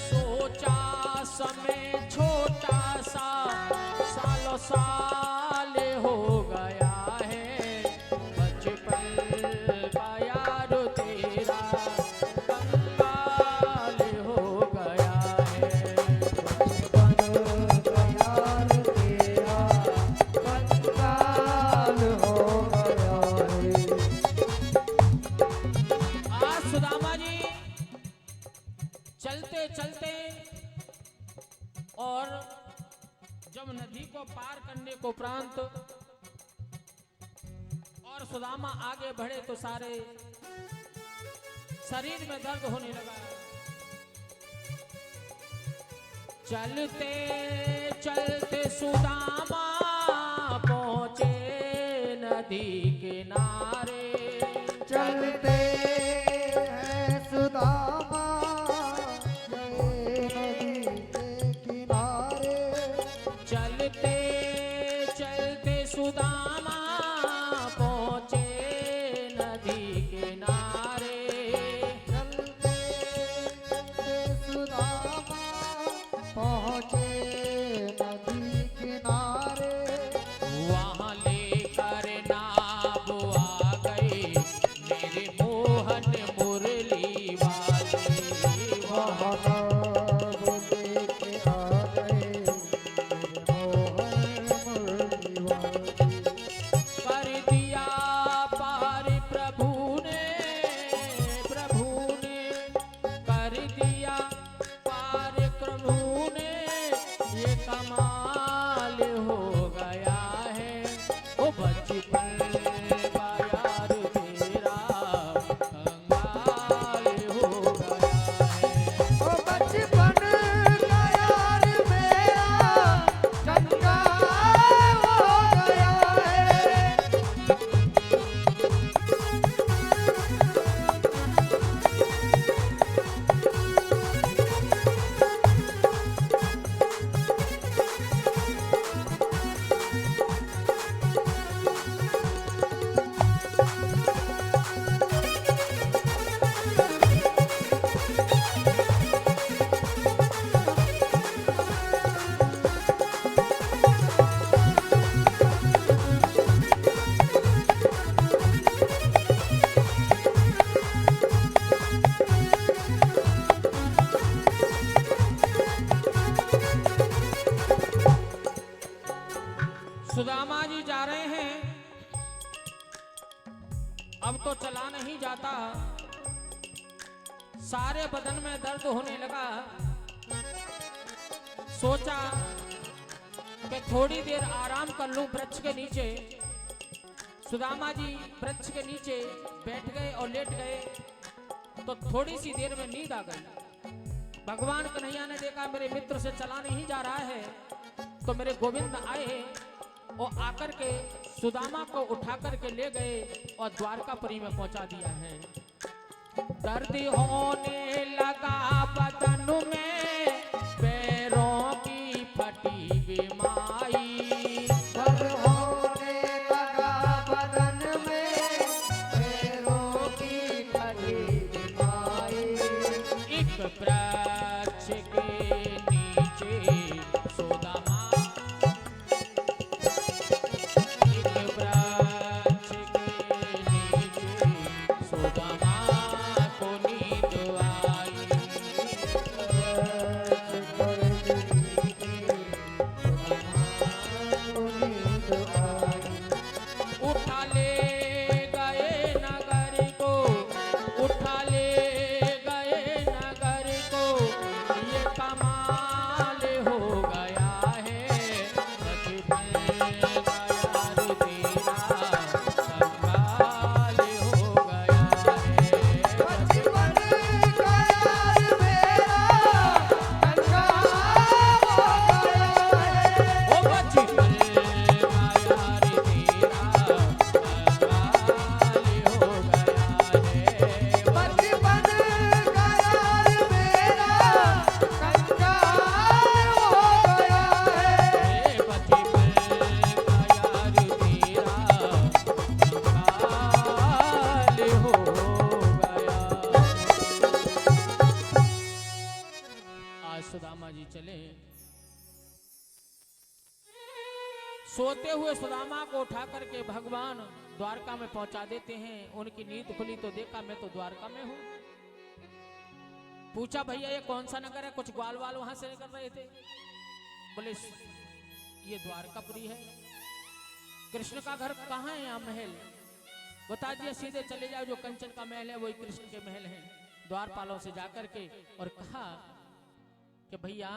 सोचा समय छोटा सा सालों साल हो गया है, बचपन का यार तेरा कंगाल हो गया है। बचपन का यार तेरा कंगाल हो गया है। आज सुदामा जी चलते चलते और जब नदी को पार करने को उपरांत और सुदामा आगे बढ़े तो सारे शरीर में दर्द होने लगा। चलते चलते सुदामा पहुंचे नदी किनारे। चलते हैं सुदामा गए नदी के किनारे। चलते चलते सुदामा पहुंचे नदी किनारे। चलते चलते सुदामा पहुँचे नदी किनारे। वहाँ लेकर नाव आ गए मेरे मोहन मुरली वाले। वहाँ नाव लेके आ गए मेरे मोहन मुरली वाले। कर दिया पार प्रभु ने कर दिया पार प्रभु ने, ये कमाल हो गया है। ओ बचपन का यार तेरा कंगाल हो गया है। ओ बचपन का यार मेरा कंगाल हो गया है। सुदामा जी जा रहे हैं, अब तो चला नहीं जाता, सारे बदन में दर्द होने लगा। सोचा कि थोड़ी देर आराम कर लूं वृक्ष के नीचे। सुदामा जी वृक्ष के नीचे बैठ गए और लेट गए तो थोड़ी सी देर में नींद आ गई। भगवान कन्हैया ने देखा मेरे मित्र से चला नहीं जा रहा है, तो मेरे गोविंद आए और आकर के सुदामा को उठा करके ले गए और द्वारकापुरी में पहुंचा दिया है। दर्द होने लगा बदन में पैरों की फटी बीमारी। दर्द होने लगा बदन में पैरों की फटी बीमारी। एक वृक्ष के नीचे सुदामा, एक वृक्ष के नीचे सुदामा को नींद आई। उठा ले गए नगर को, उठा ले गए नगर को, महाराज सुदामा जी चले। सोते हुए सुदामा को उठा करके भगवान द्वारका में पहुंचा देते हैं। उनकी नींद खुली तो देखा मैं तो द्वारका में हूं। पूछा भैया ये कौन सा नगर है? कुछ ग्वाल वाल वहां से निकल रहे थे। बोले ये द्वारकापुरी है। कृष्ण का घर कहाँ है? यहाँ महल। बता दिया सीधे चले जाओ, जो कंचन का महल है वही कृष्ण के महल है। द्वारपालों से जाकर के और कहा कि भैया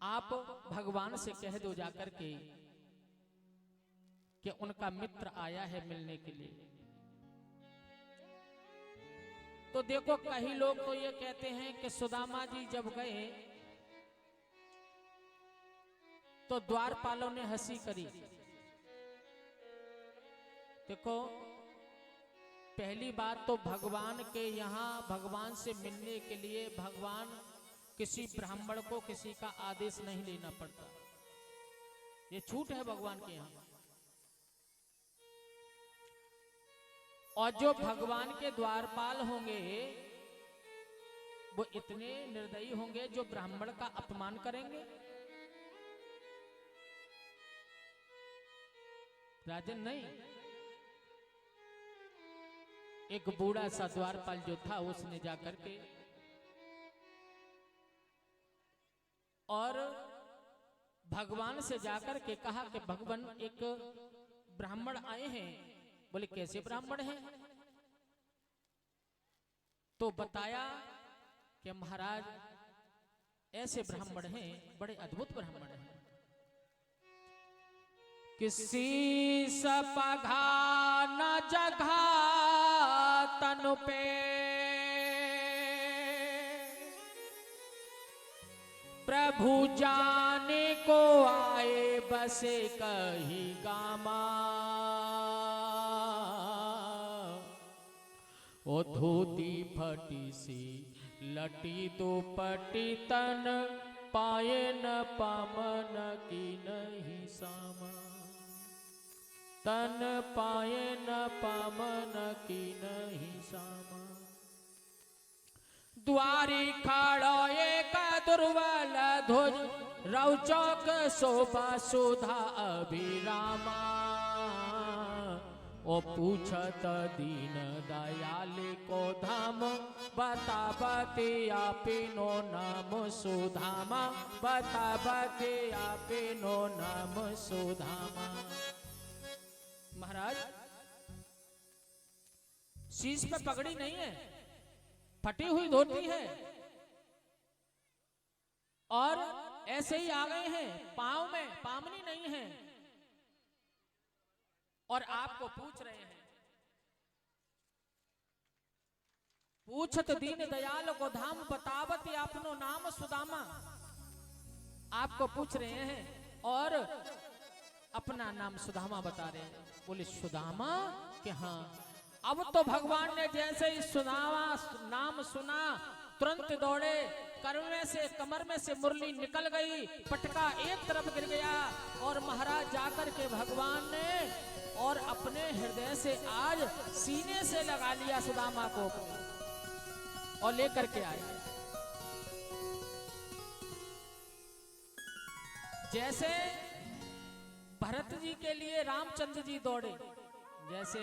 आप भगवान से कह दो जाकर के कि उनका मित्र आया है मिलने के लिए। तो देखो कई लोग तो ये कहते हैं कि सुदामा जी जब गए तो द्वारपालों ने हंसी करी। देखो पहली बात तो भगवान के यहाँ भगवान से मिलने के लिए भगवान किसी ब्राह्मण को किसी का आदेश नहीं लेना पड़ता। ये छूट है भगवान के यहाँ। और जो भगवान के द्वारपाल होंगे वो इतने निर्दयी होंगे जो ब्राह्मण का अपमान करेंगे? राजन नहीं। एक बूढ़ा सा द्वारपाल जो था उसने जाकर के और भगवान से जाकर के कहा कि भगवान एक ब्राह्मण आए हैं। बोले कैसे ब्राह्मण हैं? तो बताया कि महाराज ऐसे ब्राह्मण हैं, बड़े अद्भुत ब्राह्मण हैं। किसी सपघा न जघा तनु पे प्रभु जाने को आए बसे कही गामा। ओ धोती फटी सी लटी दुपट्टी तन पाए न पामन की नहीं सामा। तन पाए न पामन की नहीं सामा। द्वारी खड़ो एक दुर्बल ध्वज रौचक शोभा सुधा अभिरामा। ओ पूछत दीन दयाल को धाम बतावते आपिनो नाम सुधामा। बतावते आपिनो नाम सुधामा। महाराज शीश पे पगड़ी नहीं है, फटी हुई धोती है और ऐसे ही आ गए हैं। पांव में पामनी नहीं है और आपको पूछ रहे हैं। पूछत दीन दयाल को धाम बतावत अपनो नाम सुदामा। आपको पूछ रहे हैं और अपना नाम सुदामा बता रहे हैं। बोले सुदामा कि हाँ। अब तो भगवान ने जैसे ही सुदामा नाम सुना तुरंत दौड़े। कमर में से मुरली निकल गई, पटका एक तरफ गिर गया और महाराज जाकर के भगवान ने और अपने हृदय से आज सीने से लगा लिया सुदामा को और लेकर के आए। जैसे भरत जी के लिए रामचंद्र जी दौड़े, जैसे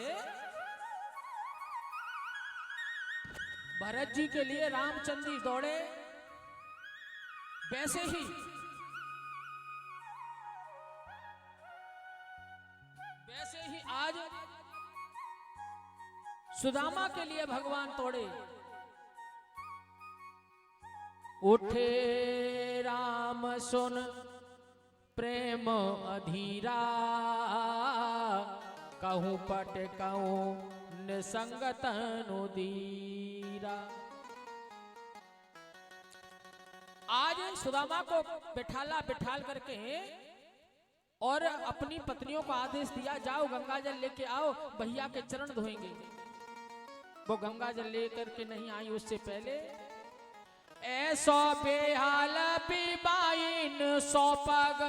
भरत जी के लिए रामचंद्र जी दौड़े, वैसे ही आज सुदामा के लिए भगवान दौड़े। उठे राम सुन प्रेम अधीरा। कहूं पट कहूं निसंगत अनुदीरा। आज सुदामा को बिठाल करके और अपनी पत्नियों को आदेश दिया जाओ गंगा जल लेके आओ, भैया के चरण धोएंगे। वो गंगा जल लेकर के नहीं आई, उससे पहले ऐसो बेहाल पिबाइन सौ पग।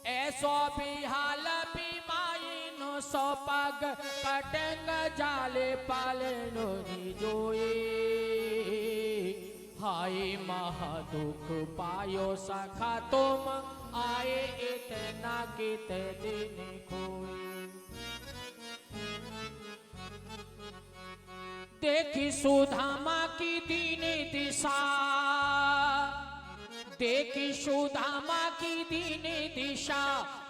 ऐसो बेहाल पिबाइन सौ पग कटेंग जाले पालनो जोए हाय महा दुख पायो सखा तुम आए इतना कित दिन खोए। देखी सुदामा की दीन दिशा, देखी सुदामा की दीन दिशा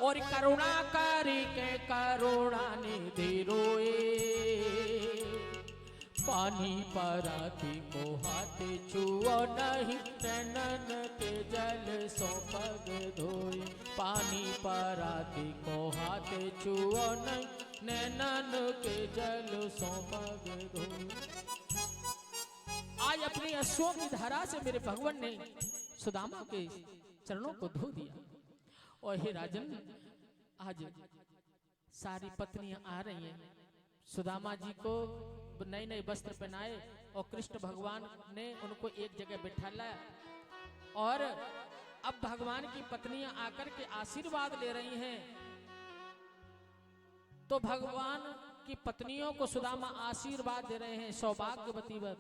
और करुणा करी के करुणा निधि रोए। पानी पराती को हाथ छुओ नहीं नैनन के जल सो पग धोए। पानी पराती को हाथ छुओ नहीं नैनन के जल सो पग धोए। आज अपनी अश्वों की धारा से मेरे भगवान ने सुदामा के चरणों को धो दिया। और हे राजन, आज सारी पत्नियां आ रही हैं, सुदामा जी को नए नए वस्त्र पहनाए और कृष्ण भगवान ने उनको एक जगह बिठा लाया। और अब भगवान की पत्नियां आकर के आशीर्वाद ले रही हैं। तो भगवान की पत्नियों को सुदामा आशीर्वाद दे रहे हैं, सौभाग्यवती वर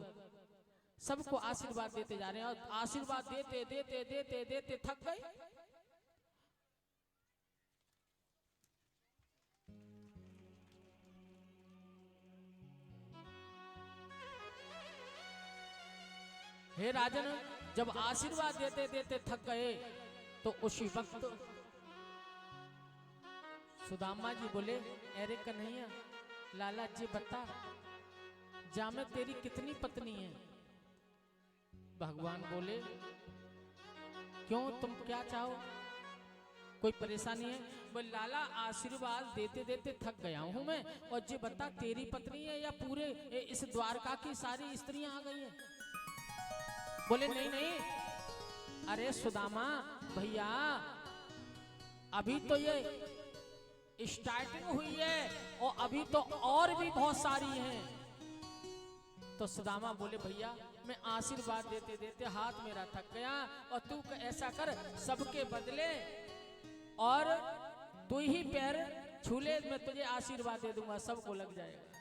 सबको आशीर्वाद देते जा रहे हैं। और आशीर्वाद देते देते देते देते थक गए। हे राजन, जब आशीर्वाद देते देते थक गए तो उसी वक्त सुदामा जी बोले, अरे कन्हैया लाला जी बता, जामे तेरी कितनी पत्नी है? भगवान बोले, क्यों तुम क्या चाहो, कोई परेशानी है? बोले लाला आशीर्वाद देते देते थक गया हूं मैं, और जी बता तेरी पत्नी है या पूरे इस द्वारका की सारी स्त्रियां आ गई हैं? बोले नहीं नहीं, अरे सुदामा भैया अभी तो ये स्टार्टिंग हुई है और अभी तो और भी बहुत सारी हैं। तो सुदामा बोले भैया मैं आशीर्वाद देते देते हाथ मेरा थक गया, और तू ऐसा कर सबके बदले और तू ही पैर छूले, मैं तुझे आशीर्वाद दे दूंगा, सबको लग जाएगा।